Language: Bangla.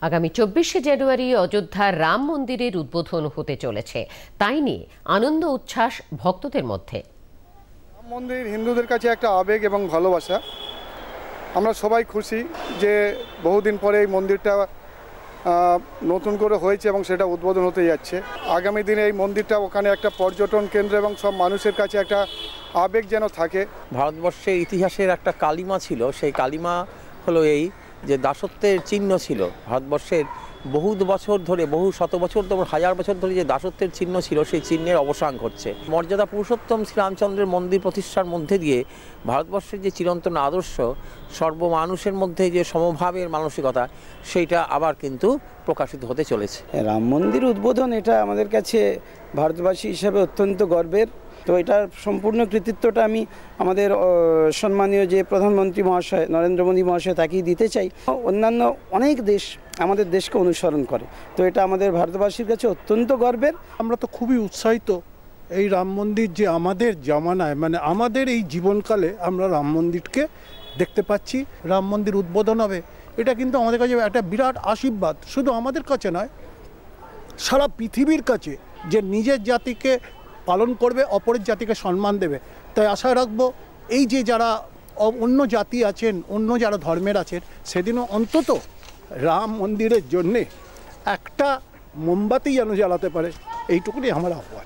আগামী 24শে জানুয়ারি অযোধ্যার রাম মন্দিরের উদ্বোধন হতে চলেছে। তাই নিয়ে আনন্দ উচ্ছ্বাস ভক্তদের মধ্যে। রাম মন্দির হিন্দুদের কাছে একটা আবেগ এবং ভালোবাসা। আমরা সবাই খুশি যে বহুদিন পরে এই মন্দিরটা নতুন করে হয়েছে এবং সেটা উদ্বোধন হতে যাচ্ছে। আগামী দিনে এই মন্দিরটা ওখানে একটা পর্যটন কেন্দ্র এবং সব মানুষের কাছে একটা আবেগ যেন থাকে। ভারতবর্ষের ইতিহাসের একটা কালিমা ছিল, সেই কালিমা হলো এই যে দাসত্বের চিহ্ন ছিল। ভারতবর্ষের বহু বছর ধরে, বহু শত বছর ধরে, হাজার বছর ধরে যে দাসত্বের চিহ্ন ছিল, সেই চিহ্নের অবসান ঘটছে। মর্যাদা পুরুষোত্তম শ্রীরামচন্দ্রের মন্দির প্রতিষ্ঠার মধ্যে দিয়ে ভারতবর্ষের যে চিরন্তন আদর্শ, সর্বমানুষের মধ্যে যে সমভাবের মানসিকতা, সেইটা আবার কিন্তু প্রকাশিত হতে চলেছে। রাম মন্দির উদ্বোধন এটা আমাদের কাছে ভারতবাসী হিসাবে অত্যন্ত গর্বের। তো এটার সম্পূর্ণ কৃতিত্বটা আমি আমাদের সম্মানীয় যে প্রধানমন্ত্রী মহাশয় নরেন্দ্র মোদী মহাশয় তাকেই দিতে চাই। অন্যান্য অনেক দেশ আমাদের দেশকে অনুসরণ করে, তো এটা আমাদের ভারতবাসীর কাছে অত্যন্ত গর্বের। আমরা তো খুবই উৎসাহিত এই রাম মন্দির যে আমাদের জামানায়, মানে আমাদের এই জীবনকালে আমরা রাম মন্দিরকে দেখতে পাচ্ছি। রাম মন্দির উদ্বোধন হবে, এটা কিন্তু আমাদের কাছে একটা বিরাট আশীর্বাদ, শুধু আমাদের কাছে নয়, সারা পৃথিবীর কাছে, যে নিজের জাতিকে পালন করবে, অপরের জাতিকে সম্মান দেবে। তাই আশা রাখবো এই যে যারা অন্য জাতি আছেন, অন্য যারা ধর্মের আছেন, সেদিনও অন্তত রাম মন্দিরের জন্যে একটা মোমবাতি যেন জ্বালাতে পারে, এইটুকুনি আমার আহ্বান।